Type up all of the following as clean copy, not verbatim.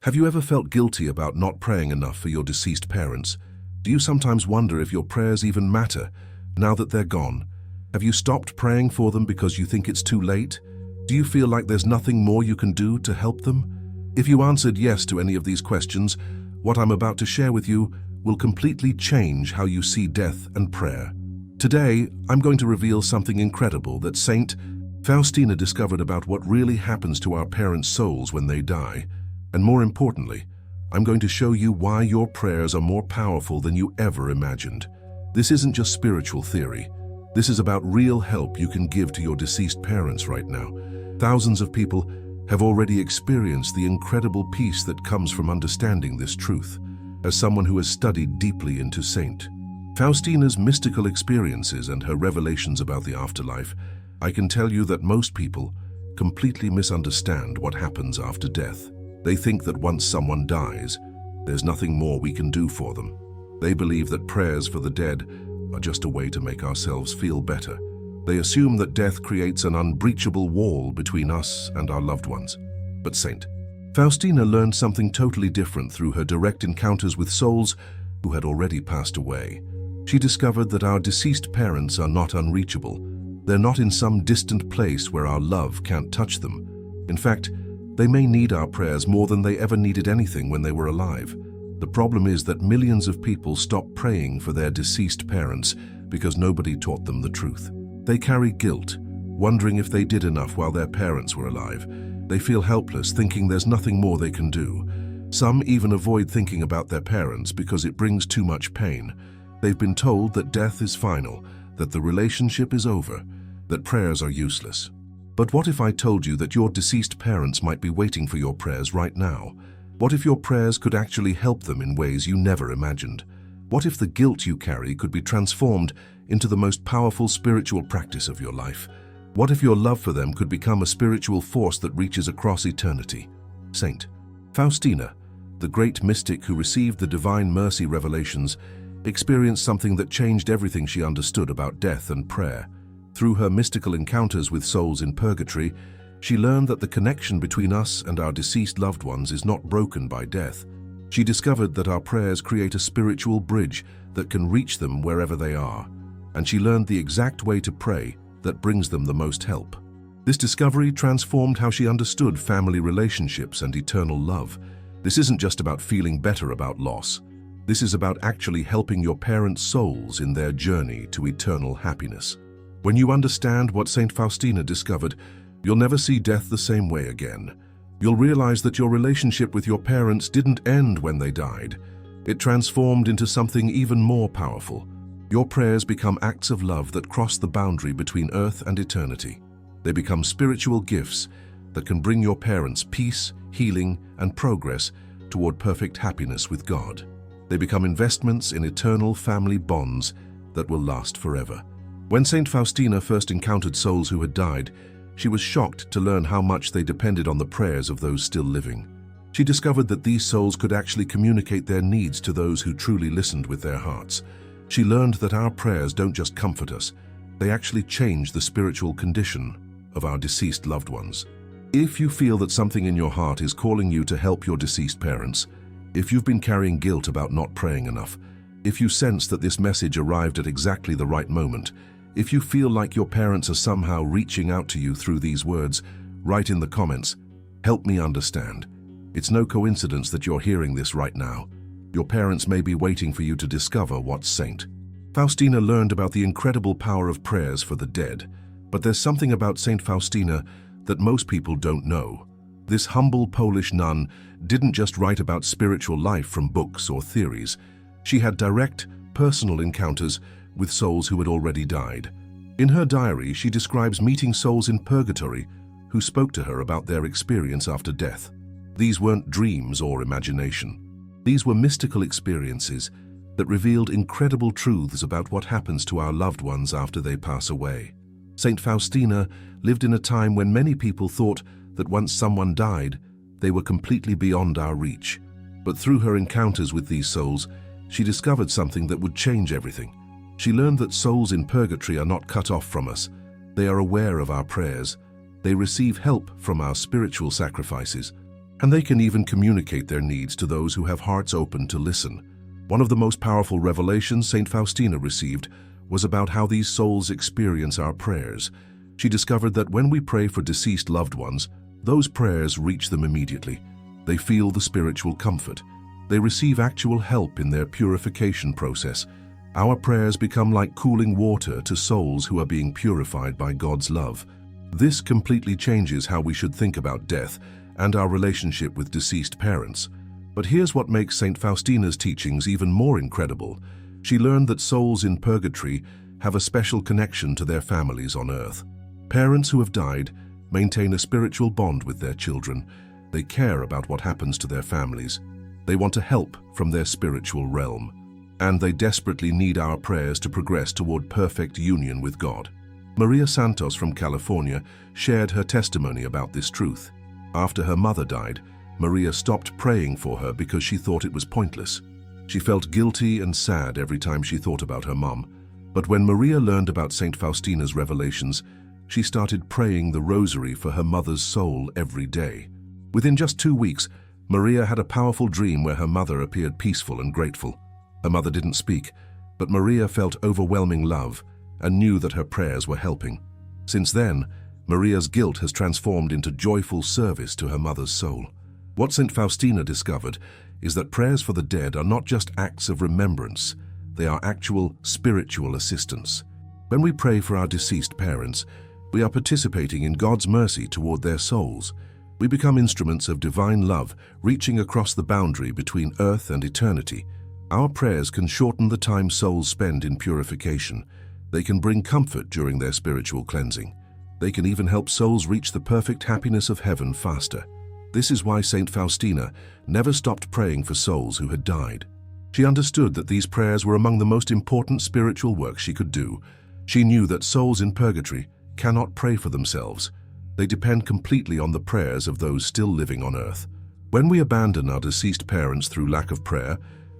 Have you ever felt guilty about not praying enough for your deceased parents? Do you sometimes wonder if your prayers even matter now that they're gone? Have you stopped praying for them because you think it's too late? Do you feel like there's nothing more you can do to help them? If you answered yes to any of these questions, what I'm about to share with you will completely change how you see death and prayer. Today, I'm going to reveal something incredible that Saint Faustina discovered about what really happens to our parents' souls when they die. And more importantly, I'm going to show you why your prayers are more powerful than you ever imagined. This isn't just spiritual theory. This is about real help you can give to your deceased parents right now. Thousands of people have already experienced the incredible peace that comes from understanding this truth. As someone who has studied deeply into Saint Faustina's mystical experiences and her revelations about the afterlife, I can tell you that most people completely misunderstand what happens after death. They think that once someone dies, there's nothing more we can do for them. They believe that prayers for the dead are just a way to make ourselves feel better. They assume that death creates an unbreachable wall between us and our loved ones. But Saint Faustina learned something totally different through her direct encounters with souls who had already passed away. She discovered that our deceased parents are not unreachable. They're not in some distant place where our love can't touch them. In fact, they may need our prayers more than they ever needed anything when they were alive. The problem is that millions of people stop praying for their deceased parents because nobody taught them the truth. They carry guilt, wondering if they did enough while their parents were alive. They feel helpless, thinking there's nothing more they can do. Some even avoid thinking about their parents because it brings too much pain. They've been told that death is final, that the relationship is over, that prayers are useless. But what if I told you that your deceased parents might be waiting for your prayers right now? What if your prayers could actually help them in ways you never imagined? What if the guilt you carry could be transformed into the most powerful spiritual practice of your life? What if your love for them could become a spiritual force that reaches across eternity? Saint Faustina, the great mystic who received the divine mercy revelations, experienced something that changed everything she understood about death and prayer. Through her mystical encounters with souls in purgatory, she learned that the connection between us and our deceased loved ones is not broken by death. She discovered that our prayers create a spiritual bridge that can reach them wherever they are, and she learned the exact way to pray that brings them the most help. This discovery transformed how she understood family relationships and eternal love. This isn't just about feeling better about loss. This is about actually helping your parents' souls in their journey to eternal happiness. When you understand what Saint Faustina discovered, you'll never see death the same way again. You'll realize that your relationship with your parents didn't end when they died. It transformed into something even more powerful. Your prayers become acts of love that cross the boundary between earth and eternity. They become spiritual gifts that can bring your parents peace, healing, and progress toward perfect happiness with God. They become investments in eternal family bonds that will last forever. When Saint Faustina first encountered souls who had died, she was shocked to learn how much they depended on the prayers of those still living. She discovered that these souls could actually communicate their needs to those who truly listened with their hearts. She learned that our prayers don't just comfort us, they actually change the spiritual condition of our deceased loved ones. If you feel that something in your heart is calling you to help your deceased parents, if you've been carrying guilt about not praying enough, if you sense that this message arrived at exactly the right moment, if you feel like your parents are somehow reaching out to you through these words, write in the comments, "Help me understand." It's no coincidence that you're hearing this right now. Your parents may be waiting for you to discover what Saint Faustina learned about the incredible power of prayers for the dead. But there's something about Saint Faustina that most people don't know. This humble Polish nun didn't just write about spiritual life from books or theories. She had direct, personal encounters with souls who had already died. In her diary, she describes meeting souls in purgatory who spoke to her about their experience after death. These weren't dreams or imagination. These were mystical experiences that revealed incredible truths about what happens to our loved ones after they pass away. Saint Faustina lived in a time when many people thought that once someone died, they were completely beyond our reach. But through her encounters with these souls, she discovered something that would change everything. She learned that souls in purgatory are not cut off from us. They are aware of our prayers. They receive help from our spiritual sacrifices, And they can even communicate their needs to those who have hearts open to listen. One of the most powerful revelations Saint Faustina received was about how these souls experience our prayers. She discovered that when we pray for deceased loved ones, those prayers reach them immediately. They feel the spiritual comfort. They receive actual help in their purification process. Our prayers become like cooling water to souls who are being purified by God's love. This completely changes how we should think about death and our relationship with deceased parents. But here's what makes Saint Faustina's teachings even more incredible. She learned that souls in purgatory have a special connection to their families on earth. Parents who have died maintain a spiritual bond with their children. They care about what happens to their families. They want to help from their spiritual realm. And they desperately need our prayers to progress toward perfect union with God. Maria Santos from California shared her testimony about this truth. After her mother died, Maria stopped praying for her because she thought it was pointless. She felt guilty and sad every time she thought about her mom. But when Maria learned about Saint Faustina's revelations, she started praying the rosary for her mother's soul every day. Within just 2 weeks, Maria had a powerful dream where her mother appeared peaceful and grateful. Her mother didn't speak, but Maria felt overwhelming love and knew that her prayers were helping. Since then, Maria's guilt has transformed into joyful service to her mother's soul. What Saint Faustina discovered is that prayers for the dead are not just acts of remembrance, they are actual spiritual assistance. When we pray for our deceased parents, we are participating in God's mercy toward their souls. We become instruments of divine love, reaching across the boundary between earth and eternity. Our prayers can shorten the time souls spend in purification. They can bring comfort during their spiritual cleansing. They can even help souls reach the perfect happiness of heaven faster. This is why Saint Faustina never stopped praying for souls who had died. She understood that these prayers were among the most important spiritual work she could do. She knew that souls in purgatory cannot pray for themselves. They depend completely on the prayers of those still living on earth. When we abandon our deceased parents through lack of prayer,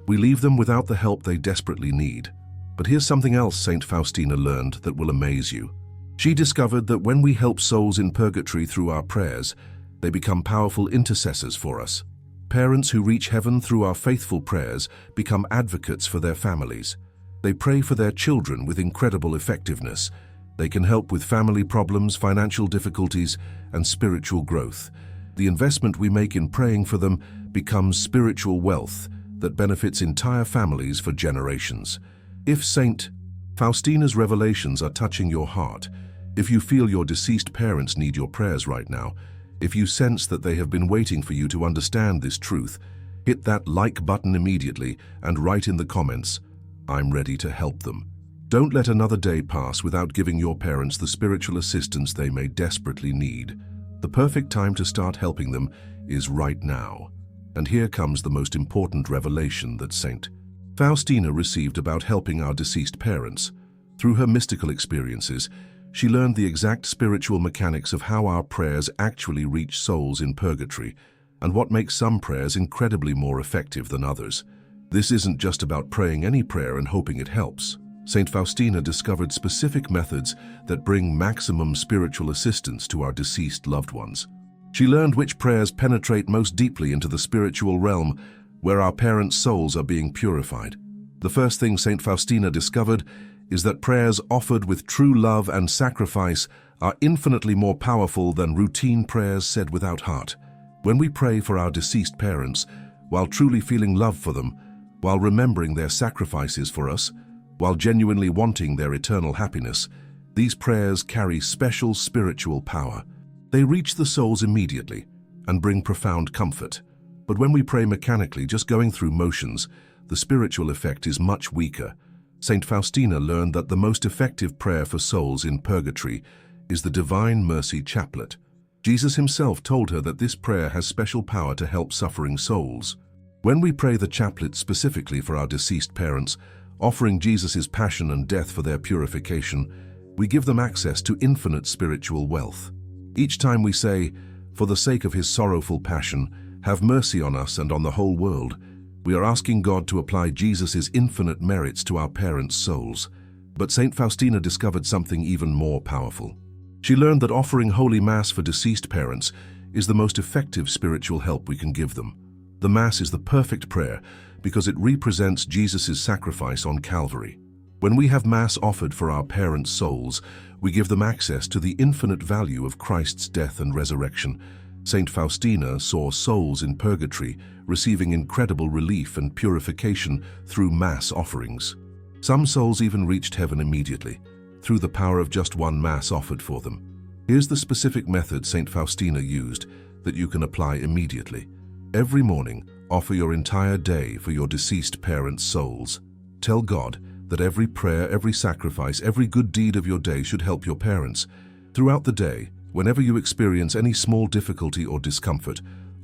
we leave them without the help they desperately need. But here's something else Saint Faustina learned that will amaze you. She discovered that when we help souls in purgatory through our prayers, they become powerful intercessors for us. Parents who reach heaven through our faithful prayers become advocates for their families. They pray for their children with incredible effectiveness. They can help with family problems, financial difficulties, and spiritual growth. The investment we make in praying for them becomes spiritual wealth that benefits entire families for generations. If Saint Faustina's revelations are touching your heart, if you feel your deceased parents need your prayers right now, if you sense that they have been waiting for you to understand this truth, hit that like button immediately and write in the comments, "I'm ready to help them." Don't let another day pass without giving your parents the spiritual assistance they may desperately need. The perfect time to start helping them is right now. And here comes the most important revelation that Saint Faustina received about helping our deceased parents. Through her mystical experiences, she learned the exact spiritual mechanics of how our prayers actually reach souls in purgatory, and what makes some prayers incredibly more effective than others. This isn't just about praying any prayer and hoping it helps. Saint Faustina discovered specific methods that bring maximum spiritual assistance to our deceased loved ones. She learned which prayers penetrate most deeply into the spiritual realm where our parents' souls are being purified. The first thing Saint Faustina discovered is that prayers offered with true love and sacrifice are infinitely more powerful than routine prayers said without heart. When we pray for our deceased parents, while truly feeling love for them, while remembering their sacrifices for us, while genuinely wanting their eternal happiness, these prayers carry special spiritual power. They reach the souls immediately and bring profound comfort. But when we pray mechanically, just going through motions, the spiritual effect is much weaker. Saint Faustina learned that the most effective prayer for souls in purgatory is the Divine Mercy Chaplet. Jesus himself told her that this prayer has special power to help suffering souls. When we pray the chaplet specifically for our deceased parents, offering Jesus' passion and death for their purification, we give them access to infinite spiritual wealth. Each time we say, "For the sake of his sorrowful passion, have mercy on us and on the whole world," we are asking God to apply Jesus' infinite merits to our parents' souls. But Saint Faustina discovered something even more powerful. She learned that offering Holy Mass for deceased parents is the most effective spiritual help we can give them. The Mass is the perfect prayer because it represents Jesus' sacrifice on Calvary. When we have Mass offered for our parents' souls, we give them access to the infinite value of Christ's death and resurrection. Saint Faustina saw souls in purgatory receiving incredible relief and purification through Mass offerings. Some souls even reached heaven immediately, through the power of just one Mass offered for them. Here's the specific method Saint Faustina used that you can apply immediately. Every morning, offer your entire day for your deceased parents' souls. Tell God that every prayer, every sacrifice, every good deed of your day should help your parents. Throughout the day, whenever you experience any small difficulty or discomfort,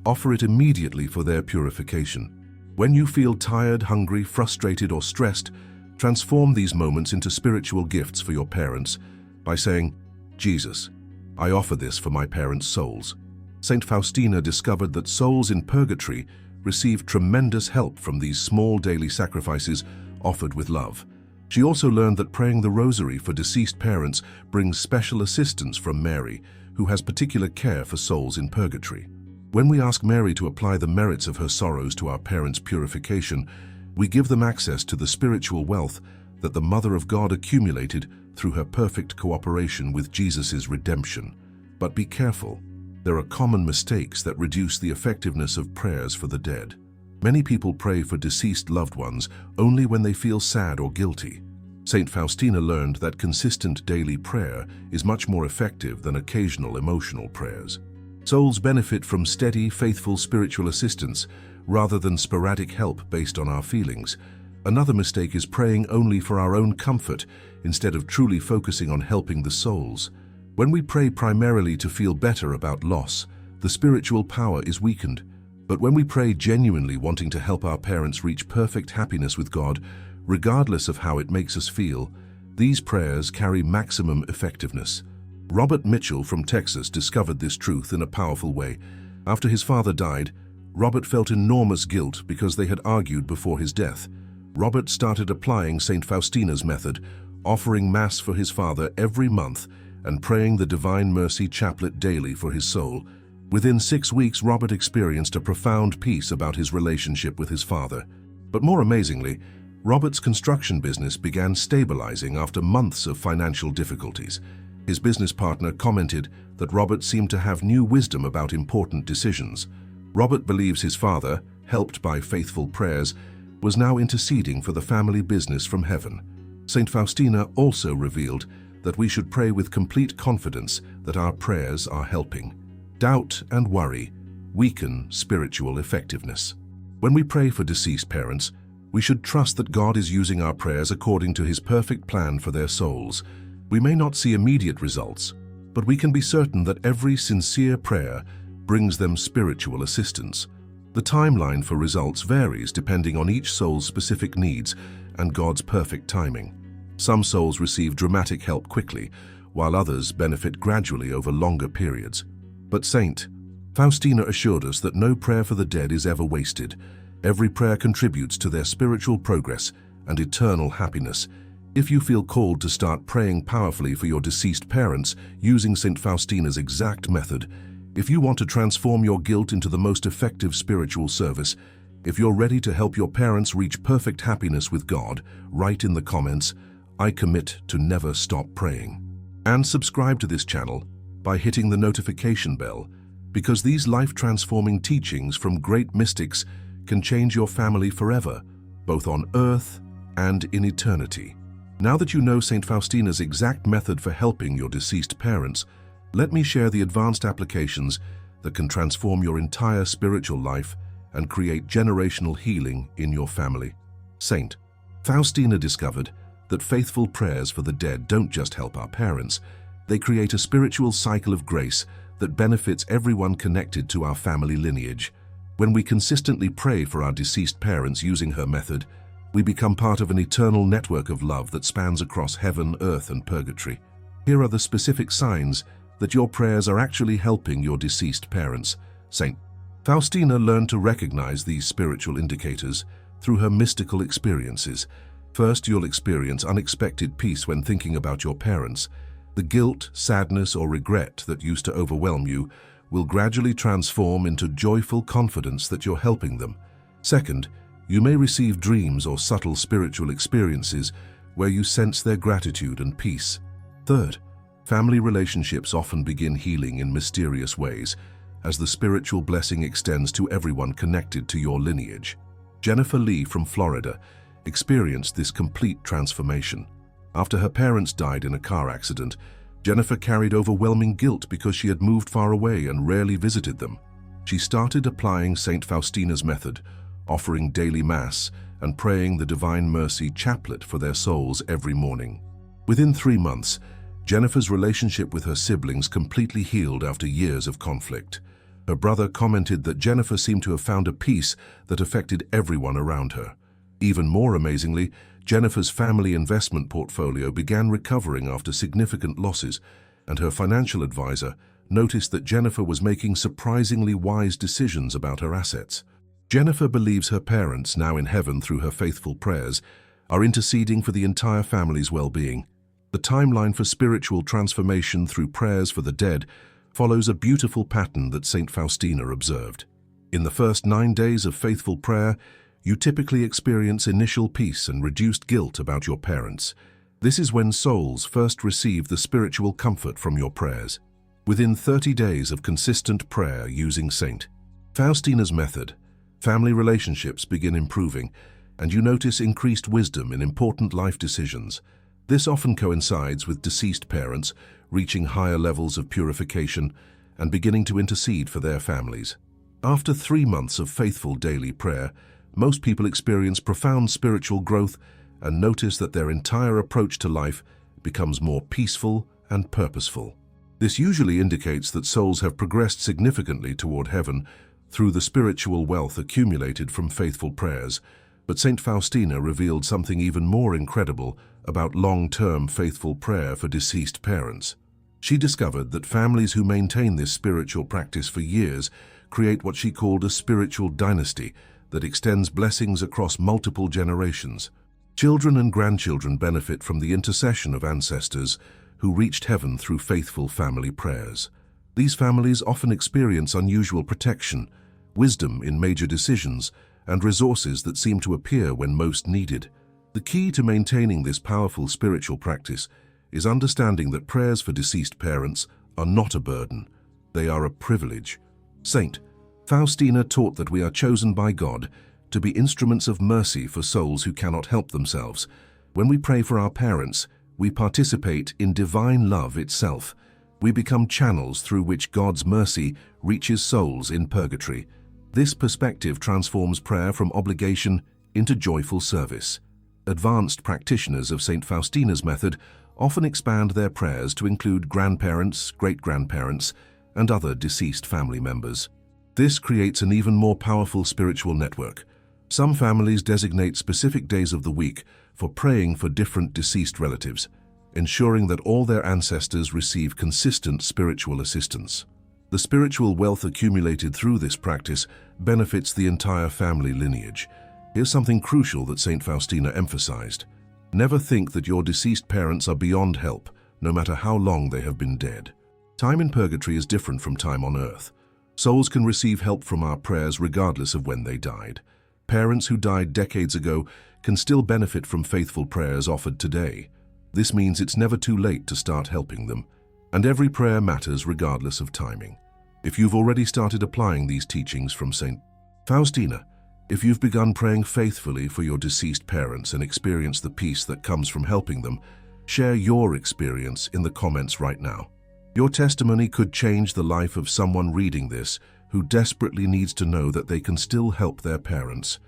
offer it immediately for their purification. When you feel tired, hungry, frustrated, or stressed, transform these moments into spiritual gifts for your parents by saying, "Jesus, I offer this for my parents' souls." Saint Faustina discovered that souls in purgatory receive tremendous help from these small daily sacrifices offered with love. She also learned that praying the Rosary for deceased parents brings special assistance from Mary, who has particular care for souls in purgatory. When we ask Mary to apply the merits of her sorrows to our parents' purification, we give them access to the spiritual wealth that the Mother of God accumulated through her perfect cooperation with Jesus' redemption. But be careful. There are common mistakes that reduce the effectiveness of prayers for the dead. Many people pray for deceased loved ones only when they feel sad or guilty. Saint Faustina learned that consistent daily prayer is much more effective than occasional emotional prayers. Souls benefit from steady, faithful spiritual assistance rather than sporadic help based on our feelings. Another mistake is praying only for our own comfort instead of truly focusing on helping the souls. When we pray primarily to feel better about loss, the spiritual power is weakened. But when we pray genuinely wanting to help our parents reach perfect happiness with God, regardless of how it makes us feel, these prayers carry maximum effectiveness. Robert Mitchell from Texas discovered this truth in a powerful way. After his father died, Robert felt enormous guilt because they had argued before his death. Robert started applying Saint Faustina's method, offering Mass for his father every month and praying the Divine Mercy Chaplet daily for his soul. Within 6 weeks, Robert experienced a profound peace about his relationship with his father. But more amazingly, Robert's construction business began stabilizing after months of financial difficulties. His business partner commented that Robert seemed to have new wisdom about important decisions. Robert believes his father, helped by faithful prayers, was now interceding for the family business from heaven. Saint Faustina also revealed that we should pray with complete confidence that our prayers are helping. Doubt and worry weaken spiritual effectiveness. When we pray for deceased parents, we should trust that God is using our prayers according to His perfect plan for their souls. We may not see immediate results, but we can be certain that every sincere prayer brings them spiritual assistance. The timeline for results varies depending on each soul's specific needs and God's perfect timing. Some souls receive dramatic help quickly, while others benefit gradually over longer periods. But Saint Faustina assured us that no prayer for the dead is ever wasted. Every prayer contributes to their spiritual progress and eternal happiness. If you feel called to start praying powerfully for your deceased parents using Saint Faustina's exact method, if you want to transform your guilt into the most effective spiritual service, if you're ready to help your parents reach perfect happiness with God, write in the comments, "I commit to never stop praying." And subscribe to this channel by hitting the notification bell, because these life-transforming teachings from great mystics can change your family forever, both on earth and in eternity. Now that you know Saint Faustina's exact method for helping your deceased parents, let me share the advanced applications that can transform your entire spiritual life and create generational healing in your family. Saint Faustina discovered that faithful prayers for the dead don't just help our parents, they create a spiritual cycle of grace that benefits everyone connected to our family lineage. When we consistently pray for our deceased parents using her method, we become part of an eternal network of love that spans across heaven, earth, and purgatory. Here are the specific signs that your prayers are actually helping your deceased parents. Saint Faustina learned to recognize these spiritual indicators through her mystical experiences. First, you'll experience unexpected peace when thinking about your parents. The guilt, sadness, or regret that used to overwhelm you will gradually transform into joyful confidence that you're helping them. Second, you may receive dreams or subtle spiritual experiences where you sense their gratitude and peace. Third, family relationships often begin healing in mysterious ways as the spiritual blessing extends to everyone connected to your lineage. Jennifer Lee from Florida experienced this complete transformation. After her parents died in a car accident, Jennifer carried overwhelming guilt because she had moved far away and rarely visited them. She started applying St. Faustina's method, offering daily Mass and praying the Divine Mercy Chaplet for their souls every morning. Within 3 months, Jennifer's relationship with her siblings completely healed after years of conflict. Her brother commented that Jennifer seemed to have found a peace that affected everyone around her. Even more amazingly, Jennifer's family investment portfolio began recovering after significant losses, and her financial advisor noticed that Jennifer was making surprisingly wise decisions about her assets. Jennifer believes her parents, now in heaven through her faithful prayers, are interceding for the entire family's well-being. The timeline for spiritual transformation through prayers for the dead follows a beautiful pattern that St. Faustina observed. In the first 9 days of faithful prayer, you typically experience initial peace and reduced guilt about your parents. This is when souls first receive the spiritual comfort from your prayers. Within 30 days of consistent prayer using St. Faustina's method, family relationships begin improving, and you notice increased wisdom in important life decisions. This often coincides with deceased parents reaching higher levels of purification and beginning to intercede for their families. After 3 months of faithful daily prayer, most people experience profound spiritual growth and notice that their entire approach to life becomes more peaceful and purposeful. This usually indicates that souls have progressed significantly toward heaven through the spiritual wealth accumulated from faithful prayers, but St. Faustina revealed something even more incredible about long-term faithful prayer for deceased parents. She discovered that families who maintain this spiritual practice for years create what she called a spiritual dynasty that extends blessings across multiple generations. Children and grandchildren benefit from the intercession of ancestors who reached heaven through faithful family prayers. These families often experience unusual protection, wisdom in major decisions, and resources that seem to appear when most needed. The key to maintaining this powerful spiritual practice is understanding that prayers for deceased parents are not a burden. They are a privilege. St. Faustina taught that we are chosen by God to be instruments of mercy for souls who cannot help themselves. When we pray for our parents, we participate in divine love itself. We become channels through which God's mercy reaches souls in purgatory. This perspective transforms prayer from obligation into joyful service. Advanced practitioners of St. Faustina's method often expand their prayers to include grandparents, great-grandparents, and other deceased family members. This creates an even more powerful spiritual network. Some families designate specific days of the week for praying for different deceased relatives, ensuring that all their ancestors receive consistent spiritual assistance. The spiritual wealth accumulated through this practice benefits the entire family lineage. Here's something crucial that St. Faustina emphasized. Never think that your deceased parents are beyond help, no matter how long they have been dead. Time in purgatory is different from time on earth. Souls can receive help from our prayers regardless of when they died. Parents who died decades ago can still benefit from faithful prayers offered today. This means it's never too late to start helping them, and every prayer matters regardless of timing. If you've already started applying these teachings from St. Faustina, if you've begun praying faithfully for your deceased parents and experienced the peace that comes from helping them, share your experience in the comments right now. Your testimony could change the life of someone reading this who desperately needs to know that they can still help their parents.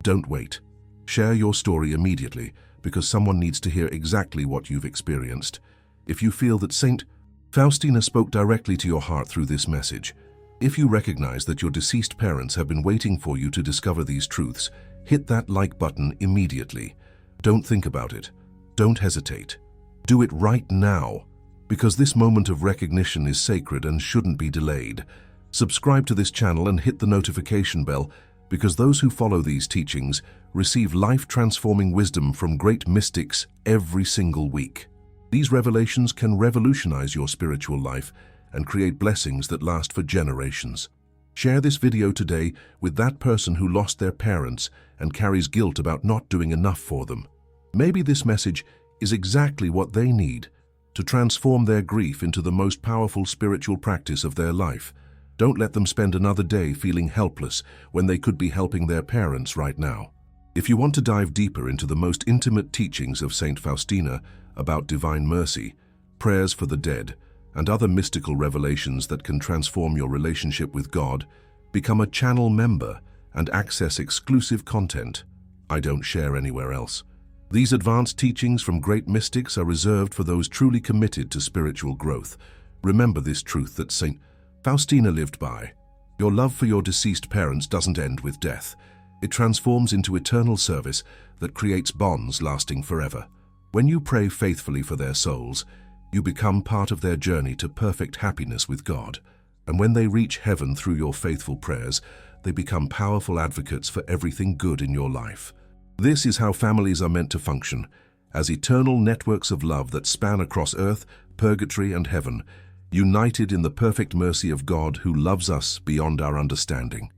Don't wait. Share your story immediately because someone needs to hear exactly what you've experienced. If you feel that St. Faustina spoke directly to your heart through this message, if you recognize that your deceased parents have been waiting for you to discover these truths, hit that like button immediately. Don't think about it. Don't hesitate. Do it right now, because this moment of recognition is sacred and shouldn't be delayed. Subscribe to this channel and hit the notification bell, because those who follow these teachings receive life-transforming wisdom from great mystics every single week. These revelations can revolutionize your spiritual life and create blessings that last for generations. Share this video today with that person who lost their parents and carries guilt about not doing enough for them. Maybe this message is exactly what they need to transform their grief into the most powerful spiritual practice of their life. Don't let them spend another day feeling helpless when they could be helping their parents right now. If you want to dive deeper into the most intimate teachings of Saint Faustina about divine mercy, prayers for the dead, and other mystical revelations that can transform your relationship with God, become a channel member and access exclusive content I don't share anywhere else. These advanced teachings from great mystics are reserved for those truly committed to spiritual growth. Remember this truth that Saint Faustina lived by. Your love for your deceased parents doesn't end with death. It transforms into eternal service that creates bonds lasting forever. When you pray faithfully for their souls, you become part of their journey to perfect happiness with God. And when they reach heaven through your faithful prayers, they become powerful advocates for everything good in your life. This is how families are meant to function, as eternal networks of love that span across earth, purgatory, and heaven, united in the perfect mercy of God who loves us beyond our understanding.